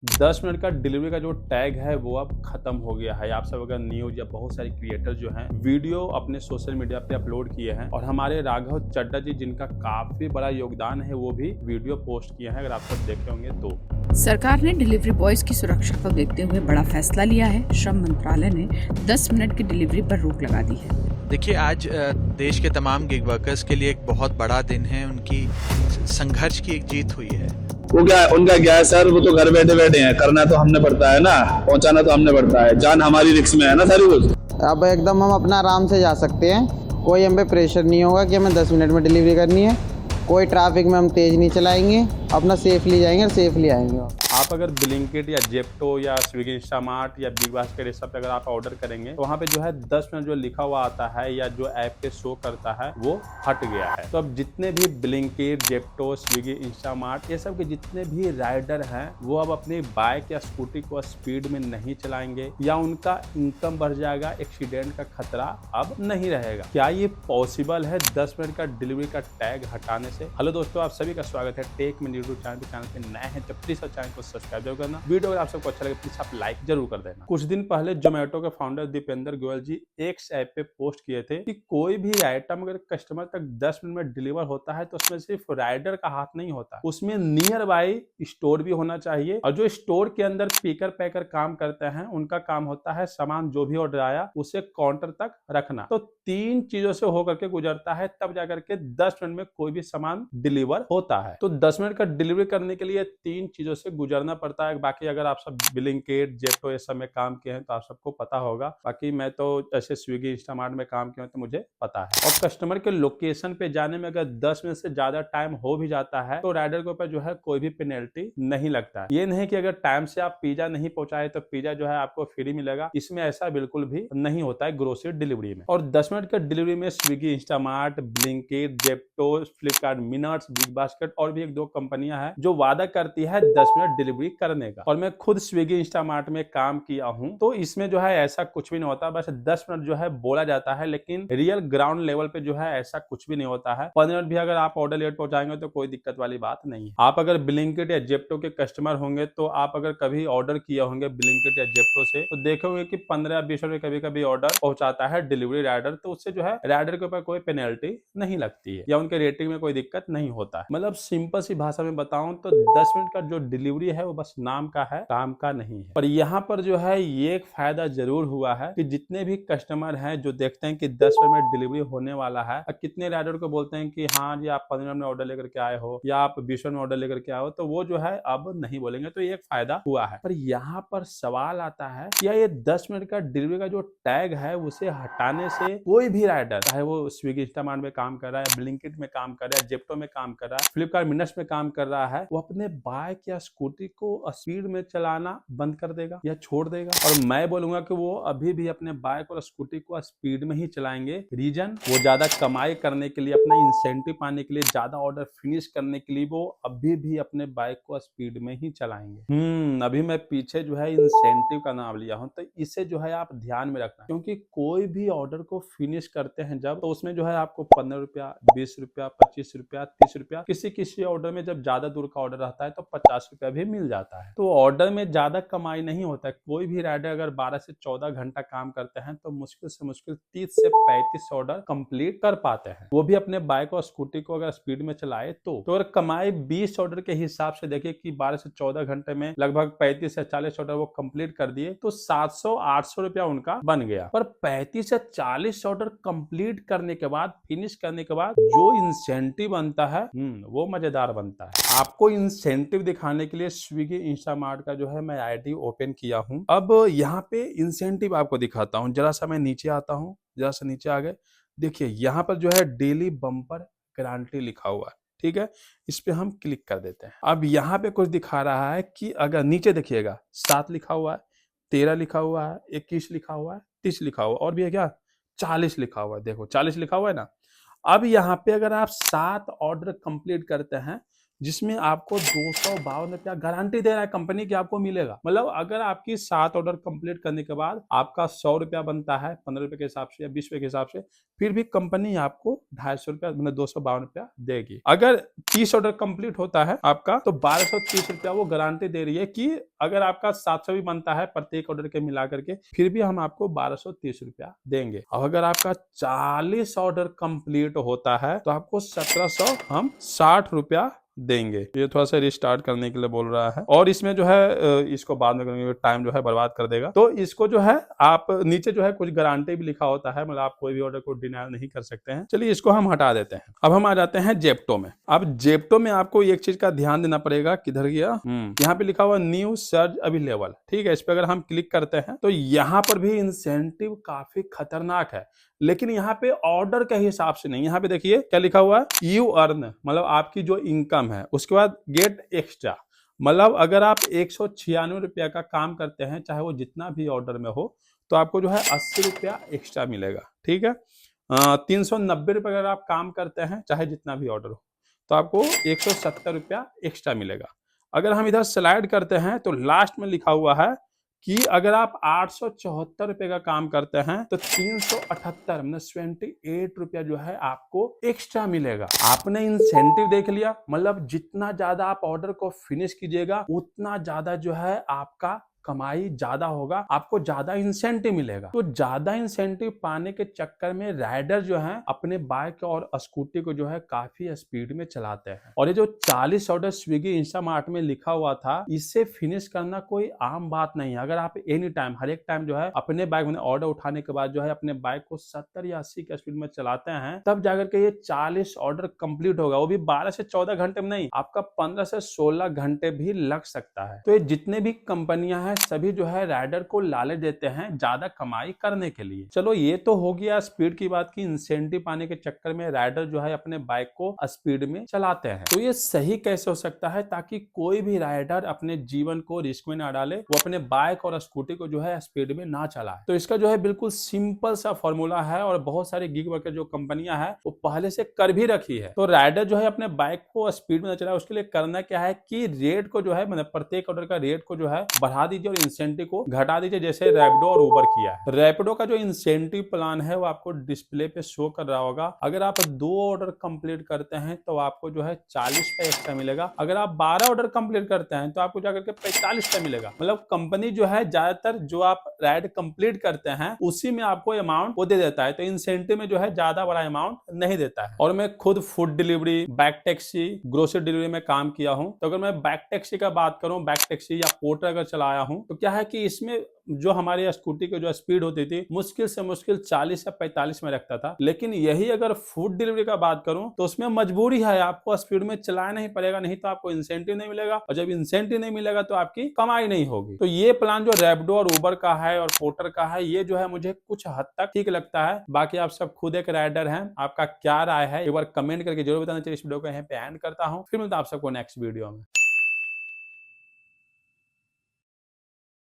10 minute का delivery का जो टैग है वो अब खत्म हो गया है। आप सब अगर न्यूज़ या बहुत सारे क्रिएटर जो हैं वीडियो अपने सोशल मीडिया पे अपलोड किए हैं और हमारे राघव चड्ढा जी जिनका काफी बड़ा योगदान है वो भी वीडियो पोस्ट किए हैं, अगर आप सब देखे होंगे तो। सरकार ने डिलीवरी बॉयज की सुरक्षा को देखते हुए बड़ा फैसला लिया है। श्रम मंत्रालय ने 10 मिनट की डिलीवरी पर रोक लगा दी है। देखिए, आज देश के तमाम गिग वर्कर्स के लिए एक बहुत बड़ा दिन है। उनकी संघर्ष की एक जीत हुई है। वो क्या उनका क्या है सर, वो तो घर बैठे बैठे हैं, करना तो हमने पड़ता है ना, पहुंचाना तो हमने पड़ता है, जान हमारी रिस्क में है ना सारी कुछ। अब एकदम हम अपना आराम से जा सकते हैं, कोई हम पे प्रेशर नहीं होगा कि हमें 10 मिनट में डिलीवरी करनी है। कोई ट्रैफिक में हम तेज़ नहीं चलाएंगे, अपना सेफली जाएंगे और सेफली आएंगे। आप अगर ब्लिंकिट या जेप्टो या स्विगी इंस्टामार्ट या बिग बास्केट ये सब पे अगर आप ऑर्डर करेंगे तो वहाँ पे जो है 10 मिनट जो लिखा हुआ आता है या जो ऐप पे शो करता है वो हट गया है। तो अब जितने भी ब्लिंकिट, जेप्टो, स्विगी, इंस्टामार्ट ये सब के जितने भी राइडर हैं वो अब अपनी बाइक या स्कूटी को स्पीड में नहीं चलाएंगे या उनका इनकम बढ़ जाएगा, एक्सीडेंट का खतरा अब नहीं रहेगा। क्या ये पॉसिबल है 10 मिनट का डिलीवरी का टैग हटाने से? हेलो दोस्तों, आप सभी का स्वागत है टेक में यूट्यूब चैनल पे नए हैं तो प्लीज चैनल को सब्सक्राइब जरूर करना। वीडियो अगर आप सबको अच्छा लगे प्लीज आप लाइक जरूर कर देना। कुछ दिन पहले जोमेटो के फाउंडर दीपेंद्र गोयल जी एक्स ऐप पे पोस्ट किए थे कि कोई भी आइटम अगर कस्टमर तक 10 मिनट में डिलीवर होता है तो उसमें सिर्फ राइडर का हाथ नहीं होता, उसमें नियर बाई स्टोर भी होना चाहिए और जो स्टोर के अंदर पिकर पैकर काम करते हैं उनका काम होता है सामान जो भी ऑर्डर आया उसे काउंटर तक रखना। तो 3 चीजों से होकर के गुजरता है तब जाकर के 10 मिनट में कोई भी सामान डिलीवर होता है। तो 10 मिनट का डिलीवरी करने के लिए 3 चीजों से गुजरना पड़ता है। बाकी अगर आप सब ब्लिंकिट, जेप्टो ये सब में काम किए हैं तो आप सबको पता होगा। बाकी मैं तो ऐसे स्विगी, इंस्टामार्ट में काम किया हूं तो मुझे पता है। और कस्टमर के लोकेशन पे जाने में अगर 10 मिनट से ज्यादा टाइम हो भी जाता है तो राइडर के ऊपर जो है कोई भी पेनल्टी नहीं लगता है। ये नहीं कि अगर टाइम से आप पिज्जा नहीं पहुंचाए तो पिज्जा जो है आपको फ्री मिलेगा, इसमें ऐसा बिल्कुल भी नहीं होता है ग्रोसरी डिलीवरी में। और 10 मिनट का डिलीवरी में Swiggy, Instamart, Blinkit, Zepto, Flipkart minutes, big basket और भी 1-2 कंपनियां हैं जो वादा करती है 10 मिनट डिलीवरी करने का। और मैं खुद स्विगी, इंस्टामार्ट में काम किया हूं तो इसमें जो है ऐसा कुछ भी नहीं होता। बस 10 मिनट जो है बोला जाता है लेकिन रियल ग्राउंड लेवल पे जो है ऐसा कुछ भी नहीं होता है। 15 मिनट भी अगर आप ऑर्डर लेट पहुंचाएंगे तो कोई दिक्कत वाली बात नहीं है। आप अगर ब्लिंकिट या जेप्टो के कस्टमर होंगे तो आप अगर कभी ऑर्डर किया होंगे ब्लिंकिट या जेप्टो से तो देखोगे कि 15-20 मिनट कभी कभी ऑर्डर पहुंचाता है डिलीवरी राइडर, तो उससे जो है राइडर के ऊपर कोई पेनल्टी नहीं लगती है या उनके रेटिंग में कोई दिक्कत नहीं होता है। मतलब सिंपल सी भाषा में बताऊं तो 10 मिनट का जो डिलीवरी है वो बस नाम का है, काम का नहीं है। पर यहाँ पर जो है ये एक फायदा जरूर हुआ है कि जितने भी कस्टमर हैं जो देखते हैं कि 10 मिनट में डिलीवरी होने वाला है और कितने राइडर को बोलते हैं कि हाँ जी आप 15 मिनट में ऑर्डर लेकर के आए हो या आप 20 मिनट में ऑर्डर लेकर के आए हो, तो वो जो है अब नहीं बोलेंगे। तो ये एक फायदा हुआ है। पर यहाँ पर सवाल आता है क्या ये 10 मिनट का डिलीवरी का जो टैग है उसे हटाने से कोई भी राइडर, चाहे वो स्विगी, इंस्टामार्ट में काम कर रहा है, ब्लिंकिट में काम कर रहा है, जेप्टो में काम कर रहा है, फ्लिपकार्ट मिनट्स में काम कर रहा है, वो अपने बाइक या स्कूटी को स्पीड में चलाना बंद कर देगा या छोड़ देगा? और मैं बोलूंगा कि वो अभी भी अपने बाइक और स्कूटी को स्पीड में ही चलाएंगे। रीजन, वो ज्यादा कमाई करने के लिए, अपना इंसेंटिव पाने के लिए, ज्यादा ऑर्डर फिनिश करने के लिए वो अभी भी अपने बाइक को स्पीड में ही चलाएंगे। अभी मैं पीछे जो है इंसेंटिव का नाम लिया हूं तो इसे जो है आप ध्यान में रखना, क्योंकि कोई भी ऑर्डर को फिनिश करते हैं जब, तो उसमें जो है आपको 15 रुपया, 20 रुपया, 25 रुपया, 30 रुपया, किसी ऑर्डर में जब ज्यादा दूर का ऑर्डर रहता है तो 50 रुपया भी मिल जाता है। तो ऑर्डर में ज्यादा कमाई नहीं होता है। कोई भी राइडर अगर 12 से 14 घंटा काम करते हैं तो मुश्किल से मुश्किल 30 से 35 ऑर्डर कंप्लीट कर पाते हैं, वो भी अपने बाइक और स्कूटी को अगर स्पीड में चलाए तो अगर कमाई 20 ऑर्डर के हिसाब से देखिए कि 12 से 14 घंटे में लगभग 35 से 40 ऑर्डर वो कंप्लीट कर दिए तो 700-800 रुपया उनका बन गया। पर 35 से 40 ऑर्डर कंप्लीट करने के बाद, फिनिश करने के बाद जो इंसेंटिव बनता है वो मजेदार बनता है। आपको इंसेंटिव दिखाने के लिए स्विगी, इंस्टामार्ट का जो है मैं आईडी ओपन किया हूं। अब यहाँ पे इंसेंटिव आपको दिखाता हूं। जरा सा मैं नीचे आता हूं, जरा सा नीचे आ गए, देखिए यहाँ पर जो है डेली बम्पर गारंटी लिखा हुआ है, ठीक है। इस पे हम क्लिक कर देते हैं। अब यहाँ पे कुछ दिखा रहा है कि अगर नीचे देखिएगा 7 लिखा हुआ है, 13 लिखा हुआ है, 21 लिखा हुआ है, 30 लिखा हुआ है और भी है क्या, 40 लिखा हुआ है। देखो 40 लिखा हुआ है ना। अब यहाँ पे अगर आप 7 ऑर्डर कंप्लीट करते हैं जिसमें आपको 252 रुपया गारंटी दे रहा है कंपनी की आपको मिलेगा। मतलब अगर आपकी 7 ऑर्डर कंप्लीट करने के बाद आपका 100 रुपया बनता है 15 रुपए के हिसाब से या 20 रुपए के हिसाब से, फिर भी कंपनी आपको 250 रुपया मतलब 252 रुपया देगी। अगर 30 ऑर्डर कंप्लीट होता है आपका तो 1230 रुपया वो गारंटी दे रही है कि अगर आपका 700 भी बनता है प्रत्येक ऑर्डर के मिला करके, फिर भी हम आपको 1230 रुपया देंगे। और अगर आपका 40 ऑर्डर कंप्लीट होता है तो आपको 1700 हम 60 रुपया देंगे। ये थोड़ा सा रिस्टार्ट करने के लिए बोल रहा है और इसमें जो है इसको बाद में करेंगे, टाइम जो है बर्बाद कर देगा। तो इसको जो है आप नीचे जो है कुछ गारंटी भी लिखा होता है, मतलब आप कोई भी ऑर्डर को डिनाय नहीं कर सकते हैं। चलिए इसको हम हटा देते हैं। अब हम आ जाते हैं जेप्टो में। अब जेप्टो में आपको एक चीज का ध्यान देना पड़ेगा, किधर गया, यहाँ पे लिखा हुआ न्यू सर्च अवेलेबल, ठीक है। इस पे अगर हम क्लिक करते हैं तो यहाँ पर भी इंसेंटिव काफी खतरनाक है, लेकिन यहाँ पे ऑर्डर के हिसाब से नहीं। यहाँ पे देखिए क्या लिखा हुआ है, यू अर्न, मतलब आपकी जो इनकम है, उसके बाद गेट एक्स्ट्रा, मतलब अगर आप 196 रुपया का काम करते हैं, चाहे वो जितना भी ऑर्डर में हो, तो आपको जो है 80 रुपया एक्स्ट्रा मिलेगा, ठीक है। 390 रुपये अगर आप काम करते हैं, चाहे जितना भी ऑर्डर हो, तो आपको 170 रुपया एक्स्ट्रा मिलेगा। अगर हम इधर स्लाइड करते हैं तो लास्ट में लिखा हुआ है कि अगर आप 874 रुपए का काम करते हैं तो 378 मतलब 28 रुपया जो है आपको एक्स्ट्रा मिलेगा। आपने इंसेंटिव देख लिया, मतलब जितना ज्यादा आप ऑर्डर को फिनिश कीजिएगा उतना ज्यादा जो है आपका कमाई ज्यादा होगा, आपको ज्यादा इंसेंटिव मिलेगा। तो ज्यादा इंसेंटिव पाने के चक्कर में राइडर जो है अपने बाइक और स्कूटी को जो है काफी स्पीड में चलाते हैं। और ये जो 40 ऑर्डर स्विगी इंस्टामार्ट में लिखा हुआ था, इससे फिनिश करना कोई आम बात नहीं है। अगर आप एनी टाइम हर एक टाइम जो है अपने बाइक में ऑर्डर उठाने के बाद जो है अपने बाइक को 70 या 80 की स्पीड में चलाते हैं, तब जाकर के ये 40 ऑर्डर कंप्लीट होगा। वो भी 12 से 14 घंटे में नहीं, आपका 15 से 16 घंटे भी लग सकता है। तो ये जितने भी कंपनियां हैं सभी जो है राइडर को लालच देते हैं ज्यादा कमाई करने के लिए। चलो ये तो हो गया स्पीड की बात की, इंसेंटिव पाने के चक्कर में राइडर जो है अपने बाइक को स्पीड में चलाते हैं। तो ये सही कैसे हो सकता है, ताकि कोई भी राइडर अपने जीवन को रिस्क में ना डाले, वो अपने बाइक और स्कूटी को जो है स्पीड में ना चलाए। तो इसका जो है बिल्कुल सिंपल सा फॉर्मूला है और बहुत सारे गिग वर्कर जो कंपनियां हैं वो पहले से कर भी रखी है। तो राइडर जो है अपने बाइक को स्पीड में ना चलाए, उसके लिए करना क्या है कि रेट को जो है मतलब प्रत्येक ऑर्डर का रेट को जो है बढ़ा दीजिए और इंसेंटिव को घटा दीजिए, जैसे रैपिडो और उबर किया है। रैपिडो का जो इंसेंटिव प्लान है वो आपको डिस्प्ले पे शो कर रहा होगा। अगर आप 2 ऑर्डर कंप्लीट करते हैं तो आपको जो है 40 रुपए एक्स्ट्रा मिलेगा। अगर आप 12 ऑर्डर कंप्लीट करते हैं तो आपको जाकर के 45 रुपए मिलेगा। मतलब कंपनी जो है ज्यादातर जो आप राइड कंप्लीट करते हैं उसी में आपको अमाउंट वो दे देता है, तो इंसेंटिव में जो है ज्यादा बड़ा अमाउंट नहीं देता है। और मैं खुद food delivery, Beck taxi, grocery delivery में काम किया हूं, तो अगर मैं बैक टैक्सी का बात करूं, बैक टैक्सी या पोर्टर अगर चलाया हूं, तो क्या है कि इसमें जो हमारी स्कूटी की जो स्पीड होती थी मुश्किल से मुश्किल 40 या 45 में रखता था। लेकिन यही अगर फूड डिलीवरी का बात करूं तो उसमें मजबूरी है, आपको स्पीड में चलाना ही पड़ेगा, नहीं तो आपको इंसेंटिव नहीं मिलेगा, और जब इंसेंटिव नहीं मिलेगा तो आपकी कमाई नहीं होगी। तो ये प्लान जो रैपिडो और उबर का है और पोर्टर का है, ये जो है मुझे कुछ हद तक ठीक लगता है। बाकी आप सब खुद एक राइडर हैं, आपका क्या राय है एक बार कमेंट करके जरूर बताना चाहिए। इस वीडियो को यहीं पे एंड करता हूं, फिर मिलता हूं आप सबको नेक्स्ट वीडियो में।